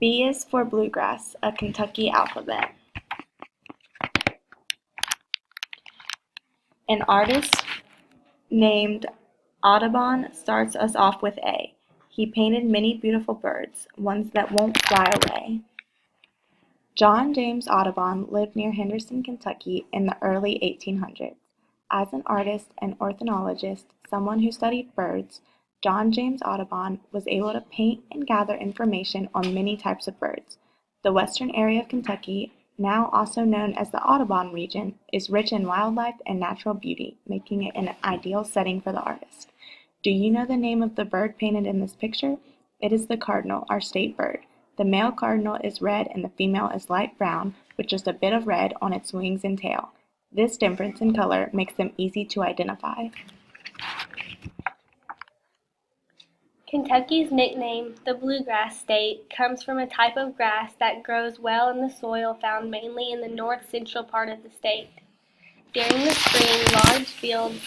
B is for bluegrass, a Kentucky alphabet. An artist named Audubon starts us off with A. He painted many beautiful birds, ones that won't fly away. John James Audubon lived near Henderson, Kentucky in the early 1800s. As an artist and ornithologist, someone who studied birds, John James Audubon was able to paint and gather information on many types of birds. The western area of Kentucky, now also known as the Audubon region, is rich in wildlife and natural beauty, making it an ideal setting for the artist. Do you know the name of the bird painted in this picture? It is the cardinal, our state bird. The male cardinal is red and the female is light brown, with just a bit of red on its wings and tail. This difference in color makes them easy to identify. Kentucky's nickname, the Bluegrass State, comes from a type of grass that grows well in the soil found mainly in the north-central part of the state. During the spring, large fields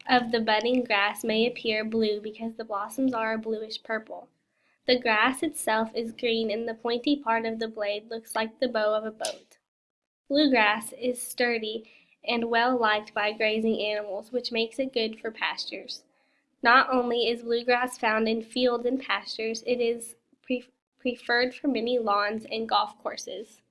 of the budding grass may appear blue because the blossoms are a bluish purple. The grass itself is green and the pointy part of the blade looks like the bow of a boat. Bluegrass is sturdy and well liked by grazing animals, which makes it good for pastures. Not only is bluegrass found in fields and pastures, it is preferred for many lawns and golf courses.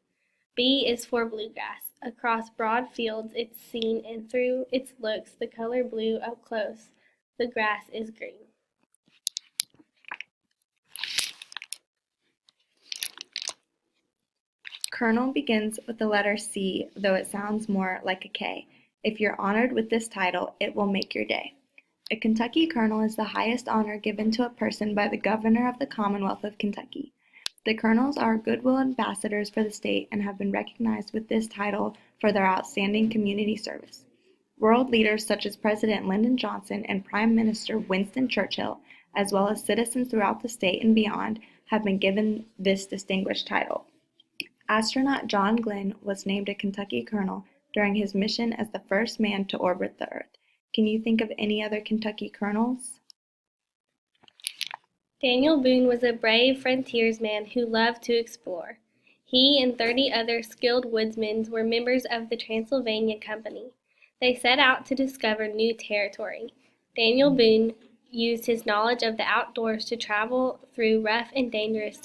B is for bluegrass. Across broad fields it's seen, and through its looks the color blue up close. The grass is green. Colonel begins with the letter C, though it sounds more like a K. If you're honored with this title, it will make your day. A Kentucky colonel is the highest honor given to a person by the governor of the Commonwealth of Kentucky. The colonels are goodwill ambassadors for the state and have been recognized with this title for their outstanding community service. World leaders such as President Lyndon Johnson and Prime Minister Winston Churchill, as well as citizens throughout the state and beyond, have been given this distinguished title. Astronaut John Glenn was named a Kentucky colonel during his mission as the first man to orbit the Earth. Can you think of any other Kentucky colonels? Daniel Boone was a brave frontiersman who loved to explore. He and 30 other skilled woodsmen were members of the Transylvania Company. They set out to discover new territory. Daniel Boone used his knowledge of the outdoors to travel through rough and dangerous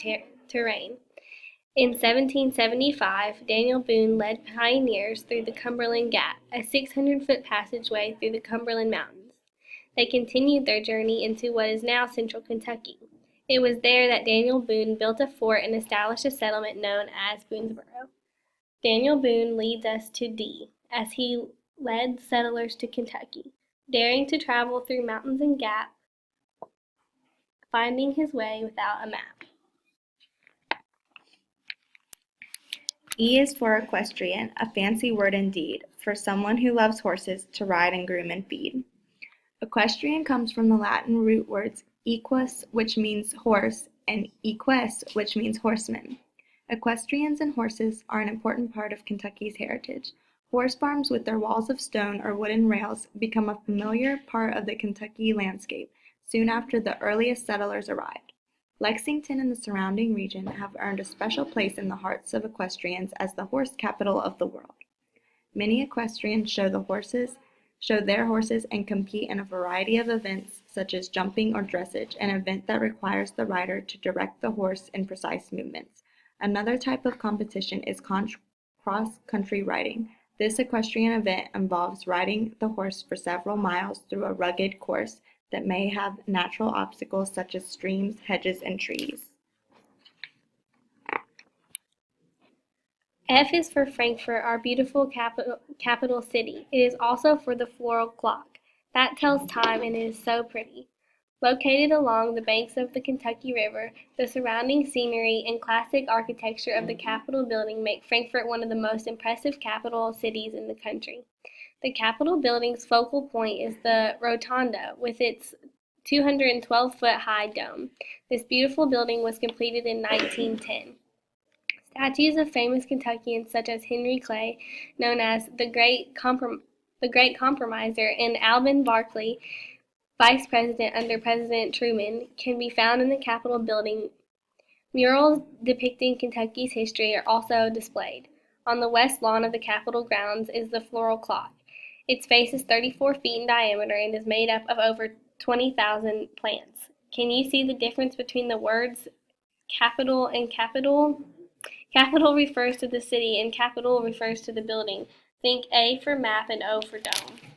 terrain. In 1775, Daniel Boone led pioneers through the Cumberland Gap, a 600-foot passageway through the Cumberland Mountains. They continued their journey into what is now central Kentucky. It was there that Daniel Boone built a fort and established a settlement known as Boonesboro. Daniel Boone leads us to D, as he led settlers to Kentucky, daring to travel through mountains and gaps, finding his way without a map. E is for equestrian, a fancy word indeed, for someone who loves horses to ride and groom and feed. Equestrian comes from the Latin root words equus, which means horse, and eques, which means horseman. Equestrians and horses are an important part of Kentucky's heritage. Horse farms with their walls of stone or wooden rails become a familiar part of the Kentucky landscape soon after the earliest settlers arrived. Lexington and the surrounding region have earned a special place in the hearts of equestrians as the horse capital of the world. Many equestrians show their horses and compete in a variety of events such as jumping or dressage, an event that requires the rider to direct the horse in precise movements. Another type of competition is cross-country riding. This equestrian event involves riding the horse for several miles through a rugged course that may have natural obstacles such as streams, hedges, and trees. F is for Frankfort, our beautiful capital city. It is also for the floral clock. That tells time and it is so pretty. Located along the banks of the Kentucky River, the surrounding scenery and classic architecture of the Capitol building make Frankfort one of the most impressive capital cities in the country. The Capitol building's focal point is the Rotunda with its 212-foot-high dome. This beautiful building was completed in 1910. Statues of famous Kentuckians such as Henry Clay, known as the Great Compromiser, and Alben Barkley, Vice President under President Truman, can be found in the Capitol building. Murals depicting Kentucky's history are also displayed. On the west lawn of the Capitol grounds is the floral clock. Its face is 34 feet in diameter and is made up of over 20,000 plants. Can you see the difference between the words Capitol and Capitol? Capitol refers to the city and Capitol refers to the building. Think A for map and O for dome.